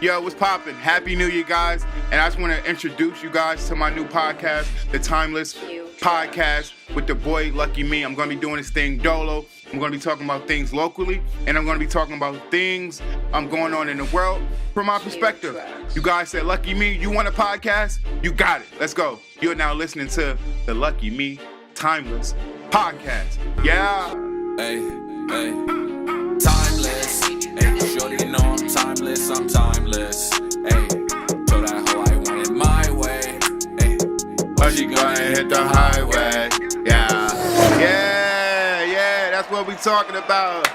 Yo, what's poppin'? Happy New Year, guys. And I just want to introduce you guys to my new podcast, The Timeless Podcast with the boy LuckyMe. I'm going to be doing this thing dolo. I'm going to be talking about things locally, and I'm going to be talking about things going on in the world from my perspective. You guys said, LuckyMe, you want a podcast? You got it. Let's go. You're now listening to the LuckyMe Timeless Podcast. Yeah. Hey, timeless. Hey, shorty, you know I'm timeless. I'm timeless. Hey, told that hoe I want it my way. Hey, but she gonna hit the highway. Yeah. That's what we talking about.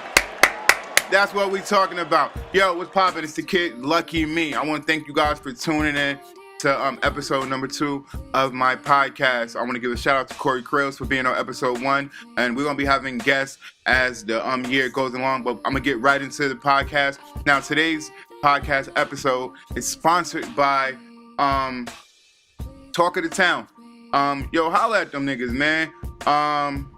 That's what we talking about. Yo, what's poppin'? It's the kid LuckyMe. I want to thank you guys for tuning in to episode number 2 of my podcast. I want to give a shout out to Corey Krills for being on episode 1, and we're gonna be having guests as the year goes along. But I'm gonna get right into the podcast now. Today's podcast episode is sponsored by Talk of the Town. Yo, holla at them niggas, man. I'm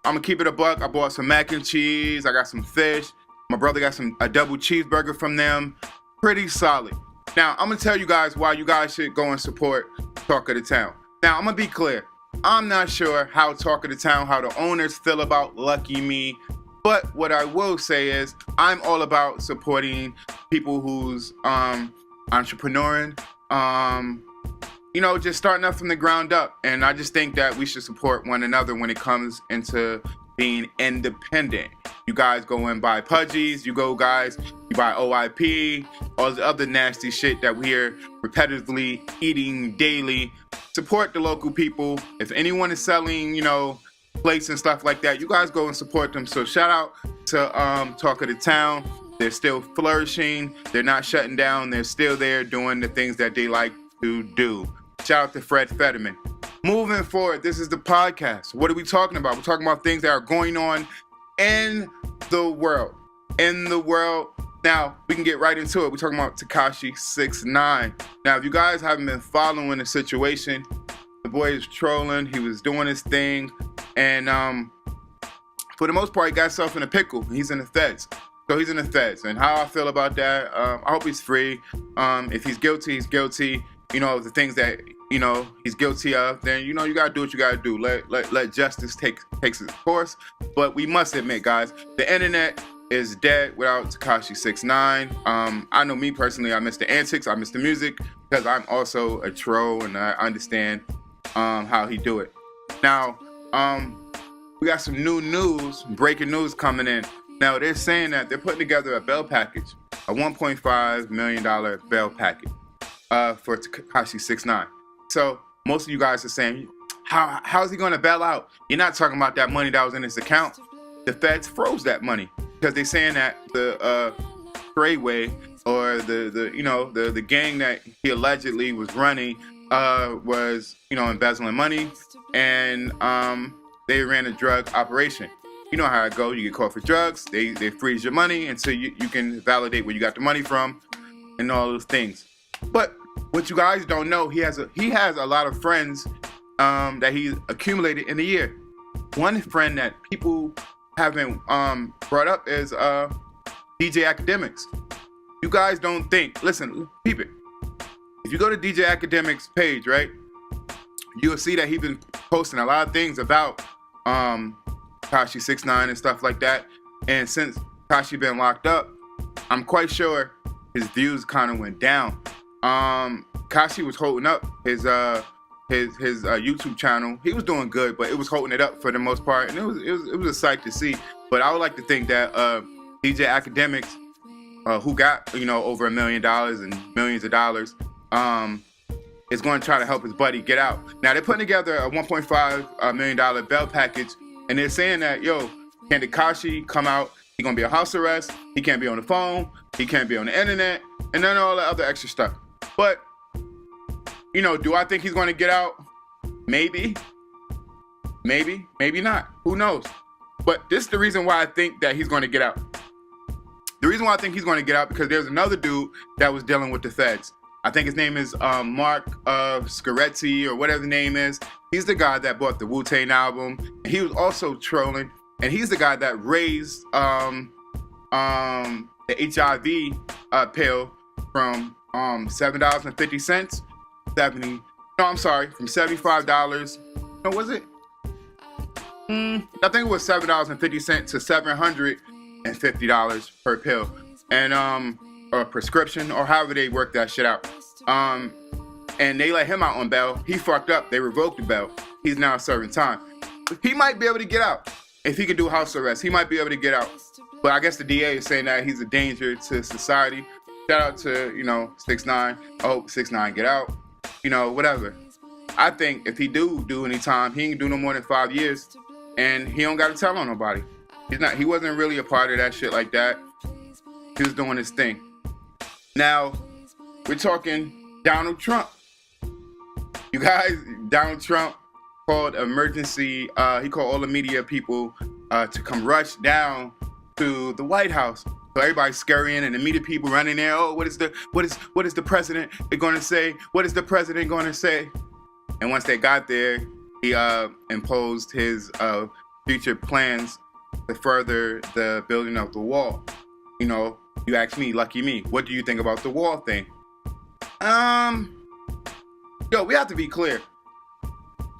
gonna keep it a buck. I bought some mac and cheese. I got some fish. My brother got a double cheeseburger from them. Pretty solid. Now, I'm going to tell you guys why you guys should go and support Talk of the Town. Now, I'm going to be clear. I'm not sure how Talk of the Town, how the owners feel about LuckyMe. But what I will say is I'm all about supporting people who's entrepreneuring, just starting up from the ground up. And I just think that we should support one another when it comes into being independent. You guys go and buy Pudgies, you buy OIP, all the other nasty shit that we're repetitively eating daily. Support the local people. If anyone is selling, plates and stuff like that, you guys go and support them. So shout out to Talk of the Town. They're still flourishing. They're not shutting down. They're still there doing the things that they like to do. Shout out to Fred Fetterman. Moving forward, this is the podcast. What are we talking about? We're talking about things that are going on in the world. Now, we can get right into it. We're talking about Tekashi 6ix9ine. Now, if you guys haven't been following the situation, the boy is trolling. He was doing his thing. And for the most part, he got himself in a pickle. He's in the feds. So he's in the feds. And how I feel about that, I hope he's free. If he's guilty, he's guilty. The things that he's guilty of, then you gotta do what you gotta do. Let justice take its course. But we must admit, guys, the internet is dead without Tekashi 6ix9ine. I know me personally, I miss the antics, I miss the music, because I'm also a troll and I understand how he do it. Now, we got some breaking news coming in. Now they're saying that they're putting together a bail package, a $1.5 million bail package for Tekashi 6ix9ine. So most of you guys are saying, how is he going to bail out? You're not talking about that money that was in his account. The feds froze that money because they're saying that the Treyway or the gang that he allegedly was running was embezzling money, and they ran a drug operation. You know how it goes. You get caught for drugs. They freeze your money until you can validate where you got the money from and all those things. But what you guys don't know, he has a lot of friends that he accumulated in a year. One friend that people haven't brought up is DJ Academics. You guys don't think, listen, peep it. If you go to DJ Academics' page, right, you'll see that he's been posting a lot of things about Tekashi 6ix9ine and stuff like that. And since Tekashi been locked up, I'm quite sure his views kind of went down. Kashi was holding up his YouTube channel. He was doing good, but it was holding it up for the most part, and it was a sight to see. But I would like to think that DJ Academics, who got over $1 million and millions of dollars, is going to try to help his buddy get out. Now they're putting together a $1.5 million bail package, and they're saying that can Tekashi come out? He's gonna be on house arrest. He can't be on the phone. He can't be on the internet, and none of all the other extra stuff. But, do I think he's going to get out? Maybe not. Who knows? But this is the reason why I think that he's going to get out. The reason why I think he's going to get out, because there's another dude that was dealing with the feds. I think his name is Mark Scaretti or whatever the name is. He's the guy that bought the Wu-Tang album. He was also trolling, and he's the guy that raised the HIV pill from $7.50, from $75. No, was it? I think it was $7.50 to $750 per pill, and or prescription, or however they work that shit out. And they let him out on bail. He fucked up. They revoked the bail. He's now serving time. He might be able to get out if he could do house arrest. He might be able to get out, but I guess the DA is saying that he's a danger to society. Shout out to 6ix9ine. I hope 6ix9ine get out. Whatever. I think if he do any time, he ain't do no more than 5 years. And he don't got to tell on nobody. He wasn't really a part of that shit like that. He was doing his thing. Now, we're talking Donald Trump. You guys, Donald Trump called emergency, he called all the media people to come rush down to the White House. So everybody's scurrying and the media people running there. Oh, what is the president going to say? What is the president going to say? And once they got there, he imposed his future plans to further the building of the wall. You ask me, lucky me, what do you think about the wall thing? We have to be clear.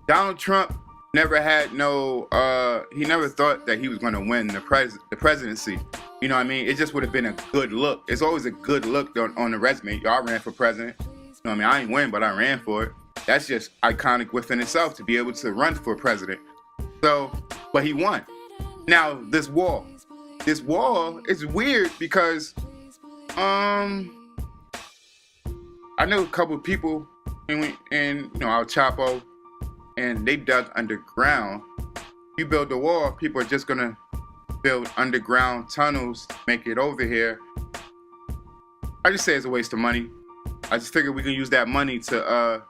Donald Trump never had he never thought that he was going to win the presidency. You know what I mean? It just would have been a good look. It's always a good look on the resume. Y'all ran for president. You know what I mean? I ain't win, but I ran for it. That's just iconic within itself to be able to run for president. So, but he won. Now, this wall is weird because I know a couple of people in El Chapo, and they dug underground. You build the wall, people are just gonna build underground tunnels to make it over here. I just say it's a waste of money. I just figured we can use that money to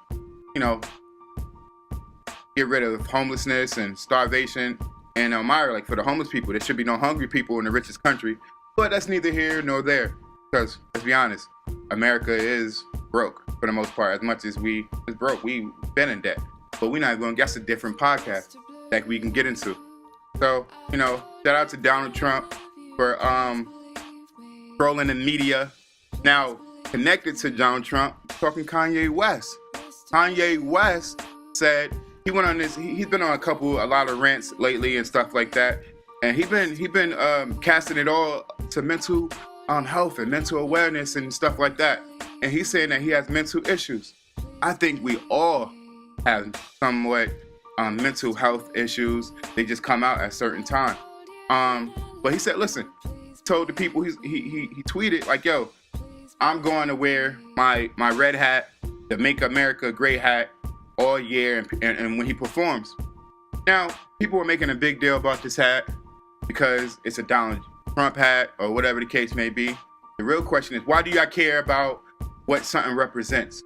get rid of homelessness and starvation in Elmira. Like, for the homeless people, there should be no hungry people in the richest country. But that's neither here nor there. Because, let's be honest, America is broke for the most part. As much as we is broke, we've been in debt. But we're not going to guess a different podcast that we can get into. So, shout out to Donald Trump for trolling the media. Now, connected to Donald Trump, talking Kanye West. Kanye West said he went on this. He's been on a lot of rants lately and stuff like that, and he's been casting it all to mental health and mental awareness and stuff like that. And he's saying that he has mental issues. I think we all have somewhat mental health issues. They just come out at a certain time. But he said, listen, told the people, he tweeted like, yo, I'm going to wear my red hat, the Make America Great hat, all year and when he performs. Now, people are making a big deal about this hat because it's a Donald Trump hat or whatever the case may be. The real question is, why do y'all care about what something represents?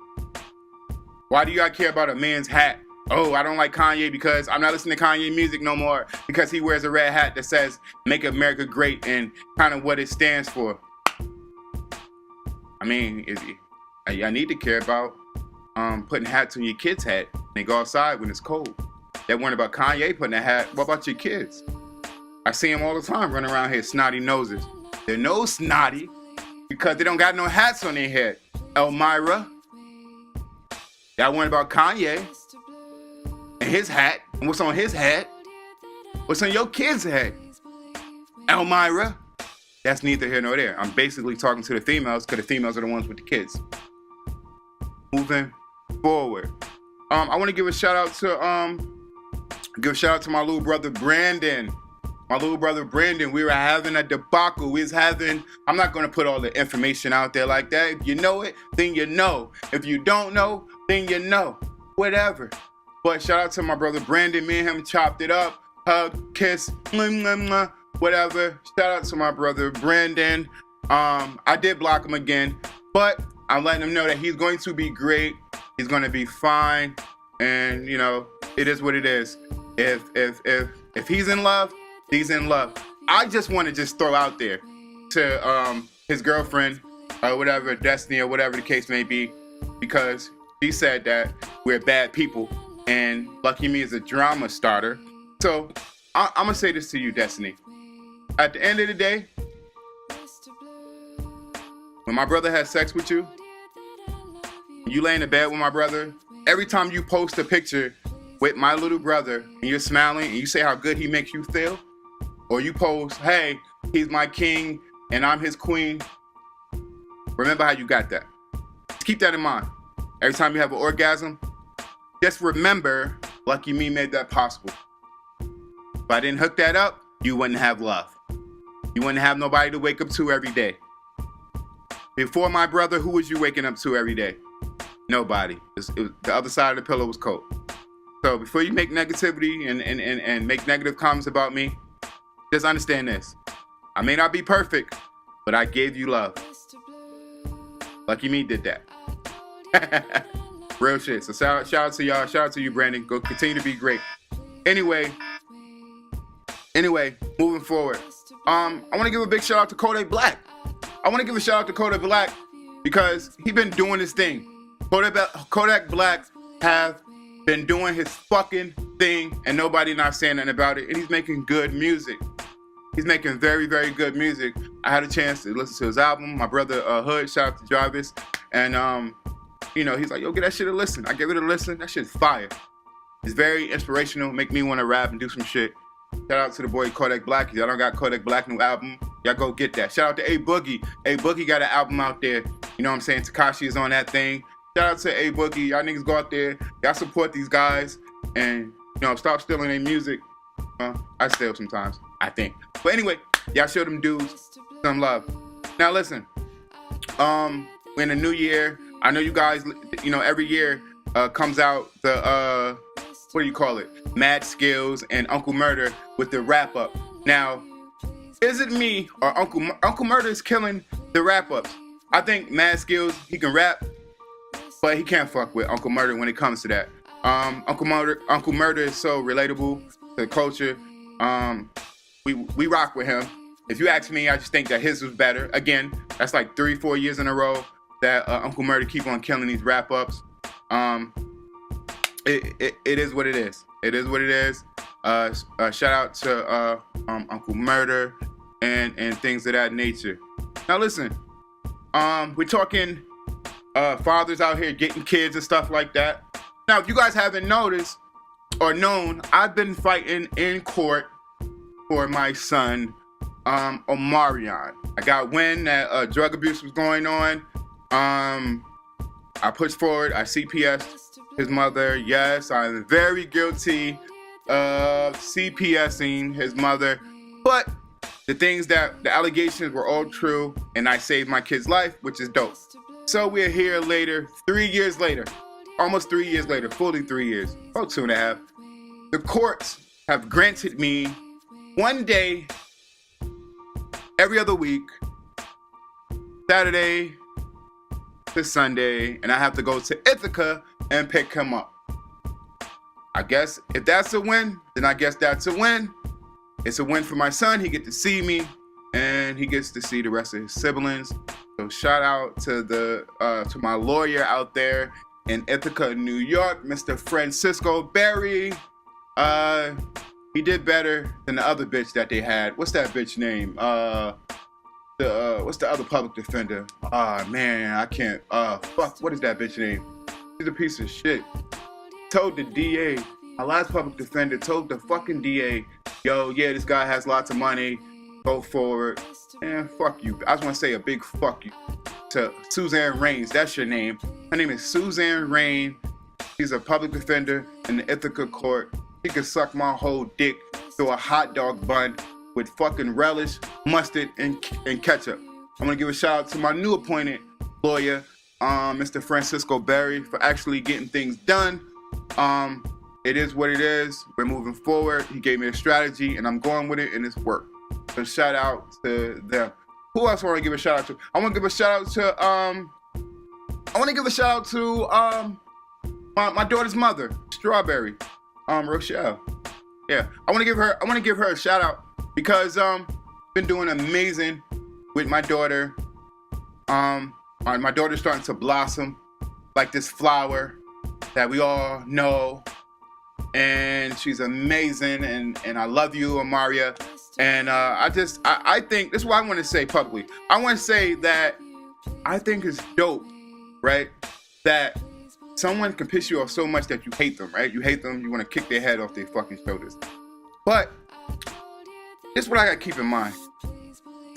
Why do y'all care about a man's hat? Oh, I don't like Kanye because I'm not listening to Kanye music no more because he wears a red hat that says Make America Great and kind of what it stands for. I mean, I need to care about putting hats on your kids' head and they go outside when it's cold. That one about Kanye putting a hat. What about your kids? I see them all the time running around here, snotty noses. They're no snotty because they don't got no hats on their head. Elmira. That one about Kanye and his hat. And what's on his head? What's on your kid's head? Elmira. That's neither here nor there. I'm basically talking to the females because the females are the ones with the kids. Moving forward. I want to give a shout out to my little brother Brandon. My little brother Brandon, we were having a debacle. I'm not going to put all the information out there like that. If you know it, then you know. If you don't know, then you know. Whatever. But shout out to my brother Brandon. Me and him chopped it up. Hug, kiss, whatever. Shout out to my brother Brandon. I did block him again, but I'm letting him know that he's going to be great. He's going to be fine. And, it is what it is. If he's in love, he's in love. I just want to throw out there to his girlfriend or whatever, Destiny or whatever the case may be, because she said that we're bad people and Lucky Me is a drama starter. So I'm going to say this to you, Destiny. At the end of the day, when my brother has sex with you, you lay in the bed with my brother, every time you post a picture with my little brother and you're smiling and you say how good he makes you feel, or you post, hey, he's my king and I'm his queen, remember how you got that. Just keep that in mind. Every time you have an orgasm, just remember LuckyMe made that possible. If I didn't hook that up, you wouldn't have love. You wouldn't have nobody to wake up to every day. Before my brother, who was you waking up to every day? Nobody. It was, the other side of the pillow was cold. So before you make negativity and make negative comments about me, just understand this. I may not be perfect, but I gave you love. LuckyMe did that. Real shit. So shout out to y'all. Shout out to you, Brandon. Go continue to be great. Anyway, moving forward. I want to give a big shout out to Kodak Black. I want to give a shout out to Kodak Black because he been doing his thing. Kodak Black have been doing his fucking thing and nobody not saying nothing about it. And he's making good music. He's making very, very good music. I had a chance to listen to his album. My brother Hood, shout out to Jarvis. And, he's like, yo, get that shit a listen. I gave it a listen. That shit's fire. It's very inspirational. Make me want to rap and do some shit. Shout out to the boy Kodak Black. If y'all don't got Kodak Black new album, y'all go get that. Shout out to A Boogie. A Boogie got an album out there. You know what I'm saying? Tekashi is on that thing. Shout out to A Boogie. Y'all niggas go out there. Y'all support these guys. And, stop stealing their music. I steal sometimes, I think. But anyway, y'all show them dudes some love. Now listen. We're in a new year. I know you guys, every year comes out the, what do you call it? Mad Skills and Uncle Murder with the wrap up. Now, is it me or Uncle Murder is killing the wrap ups? I think Mad Skills, he can rap, but he can't fuck with Uncle Murder when it comes to that. Uncle Murder is so relatable to the culture. We rock with him. If you ask me, I just think that his was better. Again, that's like 3-4 years in a row that Uncle Murder keep on killing these wrap ups. It is what it is. It is what it is. Shout out to Uncle Murder and things of that nature. Now listen, we're talking fathers out here getting kids and stuff like that. Now, if you guys haven't noticed or known, I've been fighting in court for my son, Omarion. I got wind that drug abuse was going on. I pushed forward. I CPS his mother. Yes, I'm very guilty of CPSing his mother. But the allegations were all true, and I saved my kid's life, which is dope. So we're here later, 3 years later, almost 3 years later, fully 3 years, about 2.5. The courts have granted me 1 day every other week, Saturday to Sunday, and I have to go to Ithaca and pick him up. I guess if that's a win, then I guess that's a win. It's a win for my son. He gets to see me, and he gets to see the rest of his siblings. So shout out to to my lawyer out there in Ithaca, New York, Mr. Francisco Berry. He did better than the other bitch that they had. What's that bitch name? What's the other public defender? Man, I can't. Fuck, what is that bitch name? She's a piece of shit. Told the DA, my last public defender told the fucking DA, yo, yeah, this guy has lots of money. Go forward. Man, fuck you. I just want to say a big fuck you to Suzanne Rains. That's your name. Her name is Suzanne Rain. She's a public defender in the Ithaca court. She could suck my whole dick through a hot dog bun with fucking relish, mustard, and ketchup. I'm going to give a shout out to my new appointed lawyer, Mr. Francisco Berry, for actually getting things done. It is what it is. We're moving forward. He gave me a strategy, and I'm going with it, and it's worked. So shout out to them. Who else want to give a shout out to? I want to give a shout out to my daughter's mother, Strawberry, Rochelle. Yeah, I want to give her a shout out because been doing amazing with my daughter. My daughter's starting to blossom like this flower that we all know, and she's amazing, and I love you, Amaria. And I think this is what I want to say publicly. I want to say that I think it's dope, right? That someone can piss you off so much that you hate them, right? You hate them, you want to kick their head off their fucking shoulders. But this is what I got to keep in mind.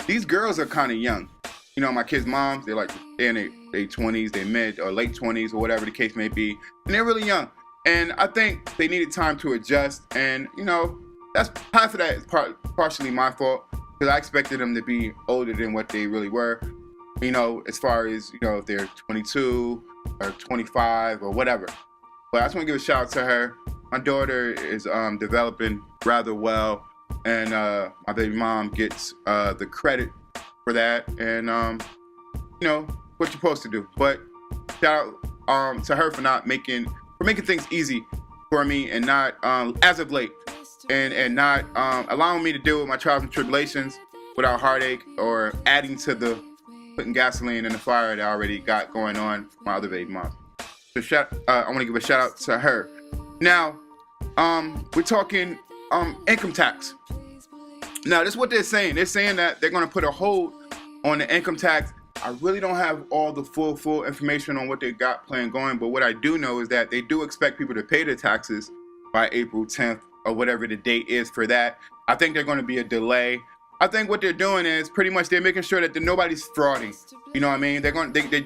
These girls are kind of young. You know, my kids' moms, they're in their 20s, they mid or late 20s or whatever the case may be. And they're really young. And I think they needed time to adjust. And, you know, that's half of that is partially my fault. Because I expected them to be older than what they really were. You know, as far as, you know, if they're 22 or 25 or whatever. But I just want to give a shout out to her. My daughter is developing rather well. And my baby mom gets the credit for that. And, you know, what you're supposed to do. But shout out to her for making things easy for me and not, as of late, and not allowing me to deal with my trials and tribulations without heartache or adding to putting gasoline in the fire that I already got going on with my other baby mom. So I want to give a shout out to her. Now, we're talking income tax. Now, this is what they're saying. They're saying that they're going to put a hold on the income tax. I really don't have all the full information on what they got planned going, but what I do know is that they do expect people to pay their taxes by April 10th or whatever the date is for that. I think they're going to be a delay. I think what they're doing is pretty much they're making sure that nobody's frauding. You know what I mean? They're going they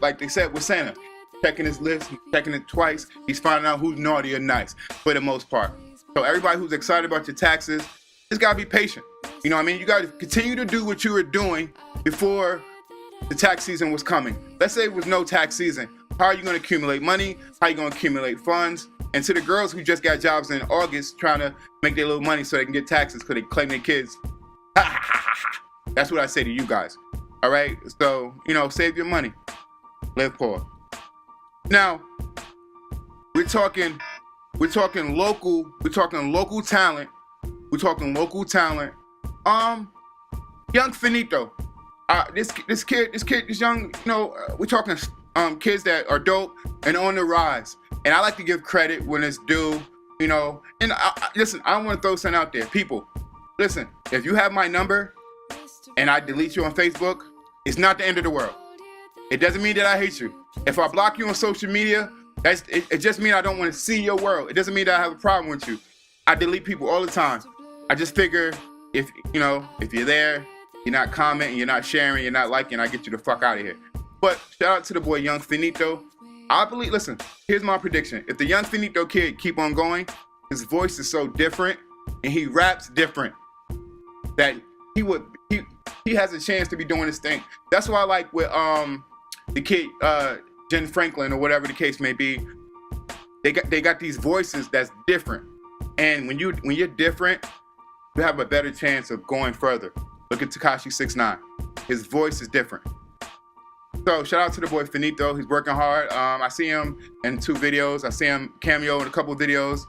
like they said with Santa, checking his list, checking it twice. He's finding out who's naughty or nice for the most part. So everybody who's excited about your taxes, just gotta be patient. You know what I mean? You gotta continue to do what you were doing before the tax season was coming. Let's say it was no tax season. How are you going to accumulate money? How are you going to accumulate funds? And to the girls who just got jobs in August trying to make their little money so they can get taxes because they claim their kids. That's what I say to you guys. All right? So, you know, save your money. Live poor. Now, we're talking local talent. We're talking local talent. Yung Faneto. This young, you know, we're talking kids that are dope and on the rise. And I like to give credit when it's due, you know. And listen, I want to throw something out there. People, listen, if you have my number and I delete you on Facebook, it's not the end of the world. It doesn't mean that I hate you. If I block you on social media, it just means I don't want to see your world. It doesn't mean that I have a problem with you. I delete people all the time. I just figure if you're there, you're not commenting, you're not sharing, you're not liking, I get you the fuck out of here. But shout out to the boy Yung Faneto. Listen, here's my prediction. If the Yung Faneto kid keep on going, his voice is so different and he raps different that he has a chance to be doing his thing. That's why I like with the kid Jen Franklin or whatever the case may be. They got these voices that's different. And when you're different, you have a better chance of going further. Look at Tekashi 6ix9ine. His voice is different. So shout out to the boy Faneto. He's working hard. I see him in 2 videos. I see him cameo in a couple of videos.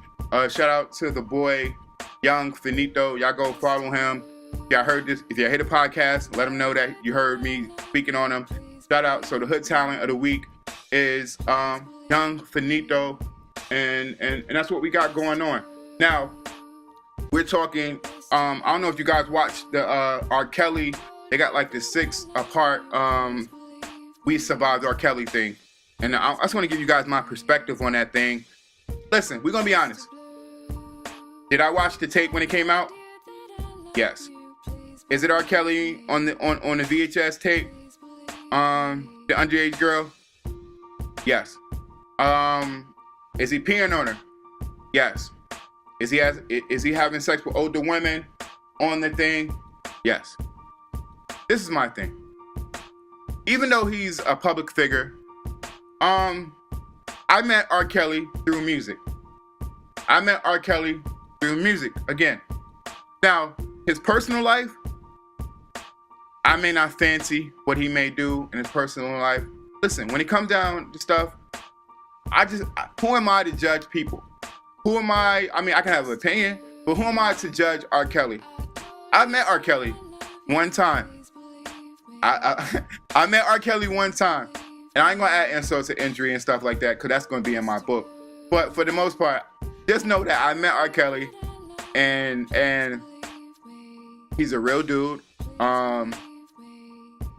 Shout out to the boy Yung Faneto. Y'all go follow him. If y'all heard this, if y'all hear the podcast, let him know that you heard me speaking on him. Shout out. So the hood talent of the week is Yung Faneto, and that's what we got going on. Now, we're talking, I don't know if you guys watched the R. Kelly, they got like the 6-part We Survived R. Kelly thing. And I just want to give you guys my perspective on that thing. Listen, we're going to be honest. Did I watch the tape when it came out? Yes. Is it R. Kelly on the VHS tape? The underage girl? Yes. Is he peeing on her? Yes. Is he having sex with older women on the thing? Yes. This is my thing. Even though he's a public figure, I met R. Kelly through music. Again. Now, his personal life, I may not fancy what he may do in his personal life. Listen, when it comes down to stuff, who am I to judge people? Who am I? I mean, I can have an opinion, but who am I to judge R. Kelly? I met R. Kelly one time. I met R. Kelly one time. And I ain't going to add insult to injury and stuff like that, because that's going to be in my book. But for the most part, just know that I met R. Kelly, and he's a real dude.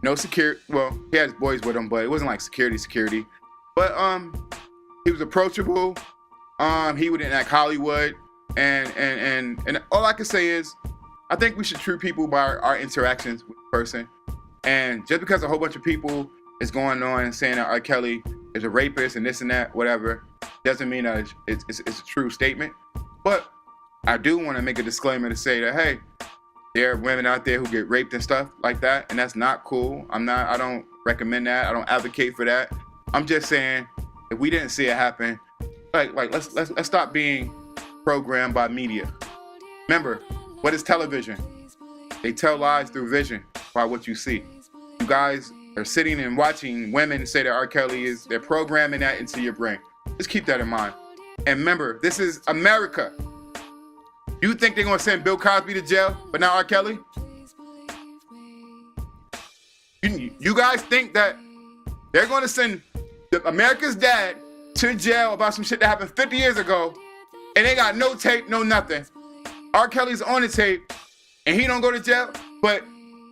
No security. Well, he had his boys with him, but it wasn't like security. But he was approachable. He wouldn't act Hollywood. And all I can say is, I think we should treat people by our interactions with the person. And just because a whole bunch of people is going on and saying that R. Kelly is a rapist and this and that, whatever, doesn't mean that it's a true statement. But I do want to make a disclaimer to say that, hey, there are women out there who get raped and stuff like that, and that's not cool. I don't recommend that. I don't advocate for that. I'm just saying, if we didn't see it happen, let's stop being programmed by media. Remember, what is television? They tell lies through vision by what you see. You guys are sitting and watching women say that R. Kelly they're programming that into your brain. Just keep that in mind. And remember, this is America. You think they're gonna send Bill Cosby to jail, but not R. Kelly? You guys think that they're gonna send America's dad to jail about some shit that happened 50 years ago, and they got no tape, no nothing. R. Kelly's on the tape, and he don't go to jail, but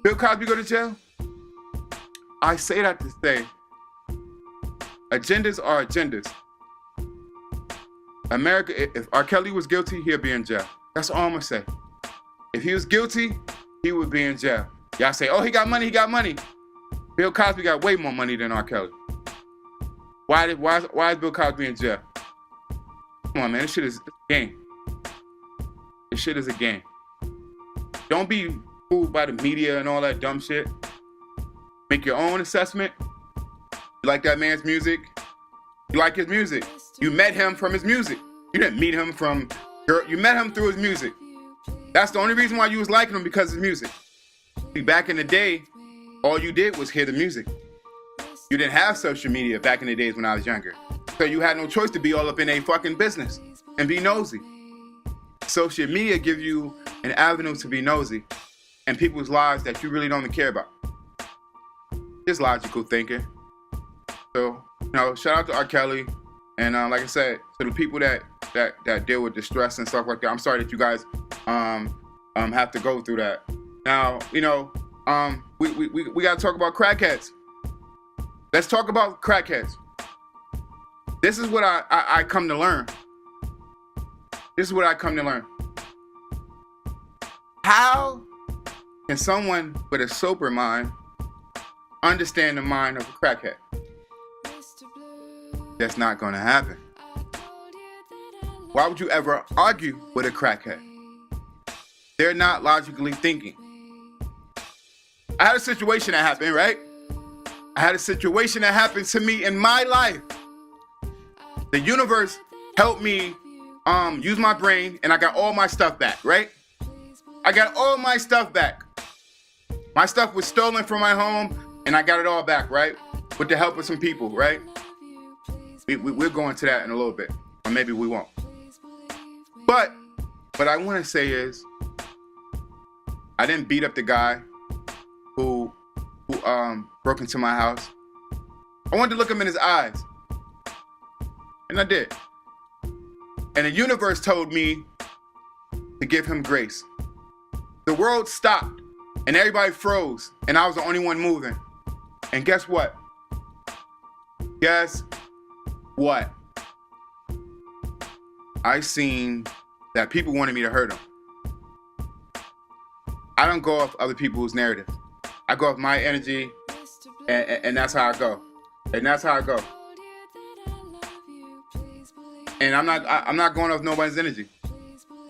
Bill Cosby go to jail? I say that to say, agendas are agendas. America, if R. Kelly was guilty, he'll be in jail. That's all I'm gonna say. If he was guilty, he would be in jail. Y'all say, oh, he got money. Bill Cosby got way more money than R. Kelly. Why is Bill Cosby in jail? Come on, man, this shit is a game. This shit is a game. Don't be fooled by the media and all that dumb shit. Make your own assessment. You like that man's music? You like his music. You met him from his music. You didn't meet him from... You met him through his music. That's the only reason why you was liking him, because of his music. See, back in the day, all you did was hear the music. You didn't have social media back in the days when I was younger. So you had no choice to be all up in a fucking business and be nosy. Social media gives you an avenue to be nosy and people's lives that you really don't care about. Just logical thinking. So, shout out to R. Kelly. And like I said, to the people that deal with distress and stuff like that, I'm sorry that you guys have to go through that. Now, we gotta talk about crackheads. Let's talk about crackheads. This is what I come to learn. How can someone with a sober mind understand the mind of a crackhead? That's not gonna happen. Why would you ever argue with a crackhead? They're not logically thinking. I had a situation that happened, right? I had a situation that happened to me in my life. The universe helped me use my brain, and I got all my stuff back, right? I got all my stuff back. My stuff was stolen from my home, and I got it all back, right? With the help of some people, right? We're going to that in a little bit, or maybe we won't. But what I want to say is, I didn't beat up the guy who broke into my house. I wanted to look him in his eyes, and I did. And the universe told me to give him grace. The world stopped, and everybody froze, and I was the only one moving. And guess what? I seen that people wanted me to hurt them. I don't go off other people's narrative. I go off my energy, and that's how I go. And I'm not going off nobody's energy.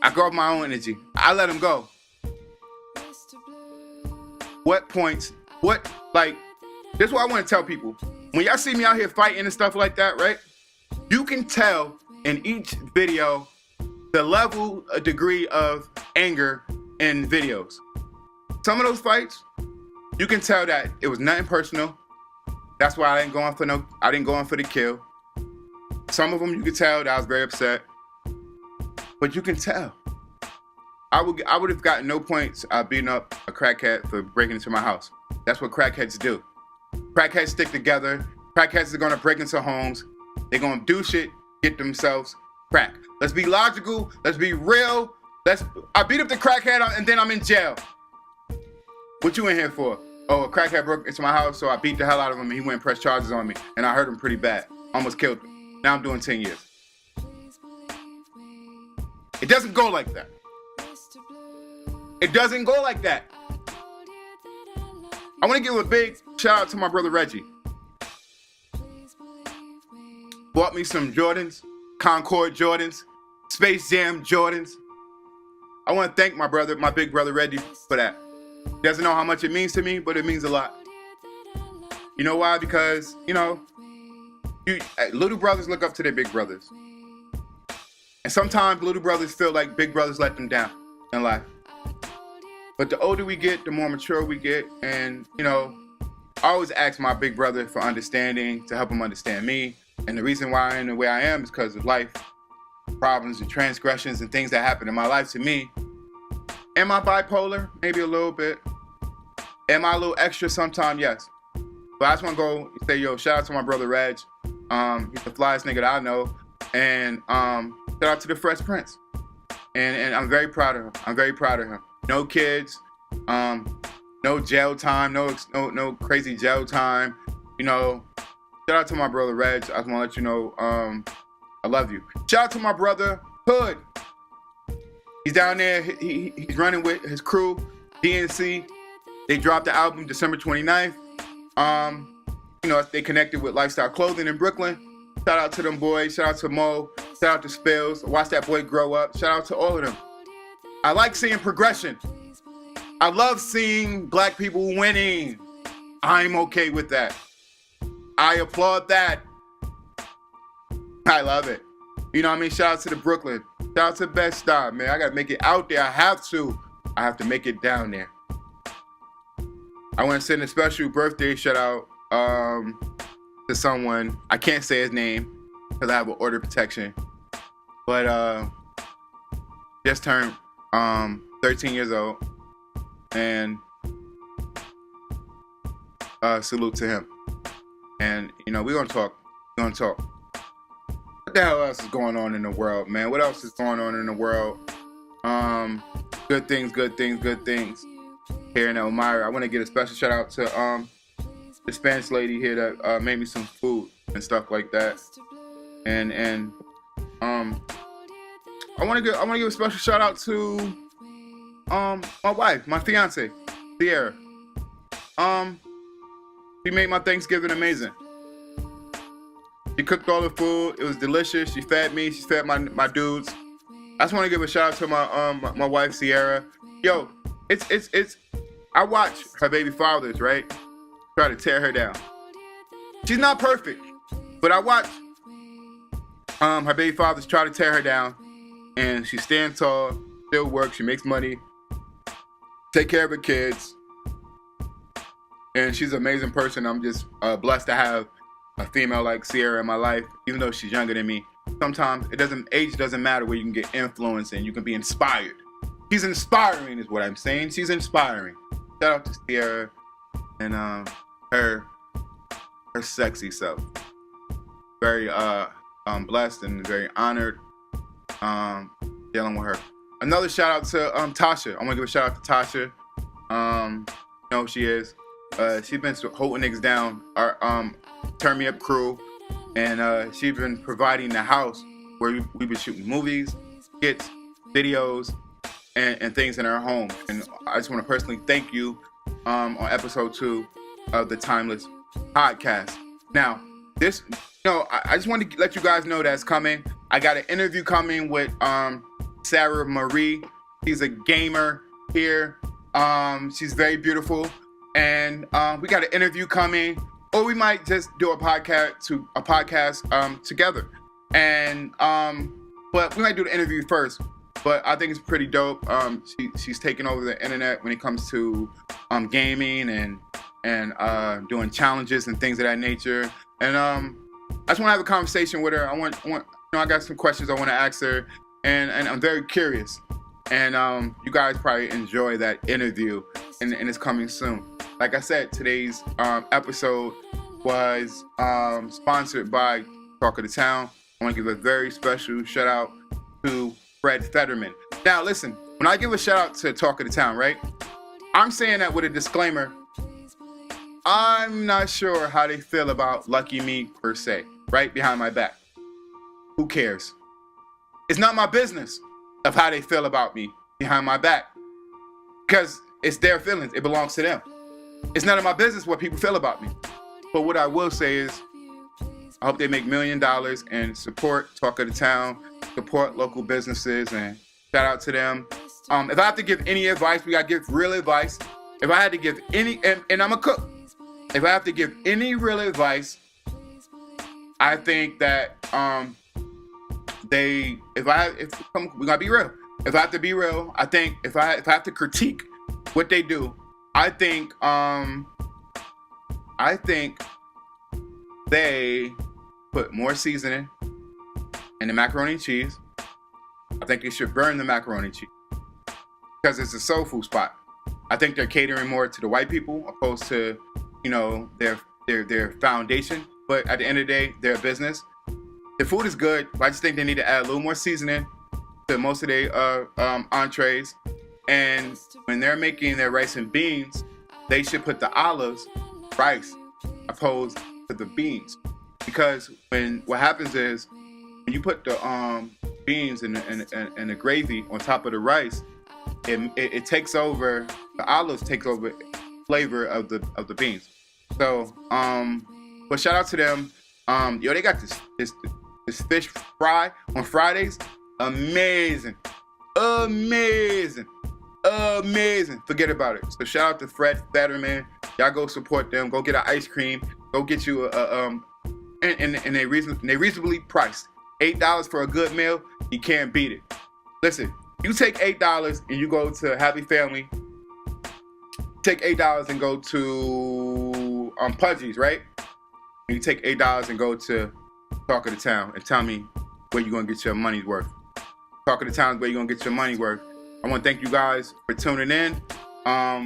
I go off my own energy. I let them go. This is what I want to tell people. When y'all see me out here fighting and stuff like that, right? You can tell in each video the level, a degree of anger in videos. Some of those fights, you can tell that it was nothing personal. That's why I didn't go on for the kill. Some of them you could tell that I was very upset. But you can tell. I would have gotten no points beating up a crackhead for breaking into my house. That's what crackheads do. Crackheads stick together. Crackheads are gonna break into homes. They're gonna do shit, get themselves crack. Let's be logical. Let's be real. I beat up the crackhead and then I'm in jail. What you in here for? a crackhead broke into my house, so I beat the hell out of him, and he went and pressed charges on me, and I hurt him pretty bad. Almost killed him. Now I'm doing 10 years. It doesn't go like that. It doesn't go like that. I want to give a big shout out to my brother Reggie. Bought me some Jordans, Concord Jordans, Space Jam Jordans. I want to thank my brother, my big brother Reggie, for that. He doesn't know how much it means to me, but it means a lot. You know why? Because, little brothers look up to their big brothers. And sometimes little brothers feel like big brothers let them down in life. But the older we get, the more mature we get. And, I always ask my big brother for understanding, to help him understand me. And the reason why I am the way I am is because of life problems and transgressions and things that happen in my life to me. Am I bipolar? Maybe a little bit. Am I a little extra sometimes? Yes. But I just want to go and say, shout out to my brother Reg. He's the flyest nigga that I know. And shout out to the Fresh Prince. And I'm very proud of him. I'm very proud of him. No kids. No jail time. No crazy jail time. Shout out to my brother Reg. I just want to let you know I love you. Shout out to my brother Hood. He's down there. He's running with his crew, DNC. They dropped the album December 29th. They connected with Lifestyle Clothing in Brooklyn. Shout out to them boys. Shout out to Mo. Shout out to Spills. Watch that boy grow up. Shout out to all of them. I like seeing progression. I love seeing black people winning. I'm okay with that. I applaud that. I love it. Shout out to the Brooklyn. Shout out to Bed-Stuy, man. I got to make it out there. I have to make it down there. I want to send a special birthday shout out to someone. I can't say his name because I have an order protection. But just turned 13 years old. And salute to him. And, we're going to talk. What the hell else is going on in the world, man? What else is going on in the world? Good things. Here in Elmira. I want to give a special shout out to the Spanish lady here that made me some food and stuff like that. And I want to give a special shout out to my wife, my fiance, Sierra. She made my Thanksgiving amazing. She cooked all the food. It was delicious. She fed me. She fed my dudes. I just want to give a shout out to my wife Sierra. It's. I watch her baby fathers, right, try to tear her down. She's not perfect, but I watch her baby fathers try to tear her down, and she stands tall, still works. She makes money, take care of her kids, and she's an amazing person. I'm just blessed to have a female like Sierra in my life, even though she's younger than me. Sometimes age doesn't matter where you can get influence and you can be inspired. She's inspiring is what I'm saying. She's inspiring. Shout out to Sierra and her sexy self. Very blessed and very honored dealing with her. Another shout out to Tasha. I want to give a shout out to Tasha. You know who she is. She's been holding niggas down. Our Turn Me Up crew. And she's been providing the house where we've been shooting movies, skits, videos, and things in our home. And I just want to personally thank you on episode 2 of the Timeless Podcast. Now, this, I just want to let you guys know that's coming. I got an interview coming with Sarah Marie. She's a gamer here. She's very beautiful. And we got an interview coming. Or we might just do a podcast together. And but we might do the interview first. But I think it's pretty dope. She's taking over the internet when it comes to gaming and doing challenges and things of that nature. And I just want to have a conversation with her. I got some questions I want to ask her, and I'm very curious. And you guys probably enjoy that interview, and it's coming soon. Like I said, today's episode was sponsored by Talk of the Town. I want to give a very special shout out to Fred Fetterman. Now, listen, when I give a shout out to Talk of the Town, right? I'm saying that with a disclaimer I'm not sure how they feel about LuckyMe per se, right behind my back. Who cares? It's not my business of how they feel about me behind my back, because it's their feelings. It belongs to them. It's none of my business what people feel about me. But what I will say is, I hope they make $1 million and support Talk of the Town, support local businesses, and shout out to them. If I have to give any advice, we gotta give real advice. If I had to give any, and I'm a cook, if I have to give any real advice, I think that we gotta be real. If I have to be real, I think if I have to critique what they do, I think they put more seasoning in the macaroni and cheese. I think they should burn the macaroni and cheese because it's a soul food spot. I think they're catering more to the white people opposed to, their foundation. But at the end of the day, they're a business. The food is good, but I just think they need to add a little more seasoning to most of their entrees. And when they're making their rice and beans, they should put the olives, rice, opposed to the beans. Because what happens is, when you put the beans and the gravy on top of the rice, it takes over, the olives takes over flavor of the beans. So, but shout out to them. They got this fish fry on Fridays. Amazing. Forget about it. So shout out to Fred Fetterman. Y'all go support them. Go get an ice cream. Go get you and they reasonably priced. $8 for a good meal. You can't beat it. Listen, you take $8 and you go to Happy Family. Take $8 and go to Pudgy's, right? And you take $8 and go to Talk of the Town and tell me where you're gonna get your money's worth. Talk of the Town is where you're gonna get your money worth. I want to thank you guys for tuning in. Our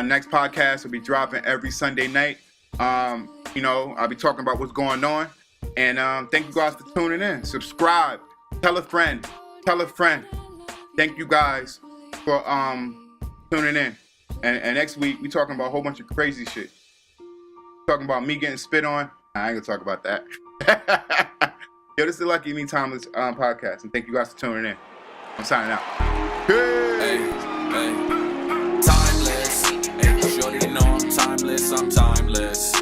next podcast will be dropping every Sunday night. I'll be talking about what's going on. And thank you guys for tuning in. Subscribe. Tell a friend. Thank you guys for tuning in. And next week, we talking about a whole bunch of crazy shit. Talking about me getting spit on. I ain't gonna talk about that. Yo, this is the LuckyMe Podcast. And thank you guys for tuning in. I'm signing out. Peace. Timeless. Hey, shorty know I'm timeless.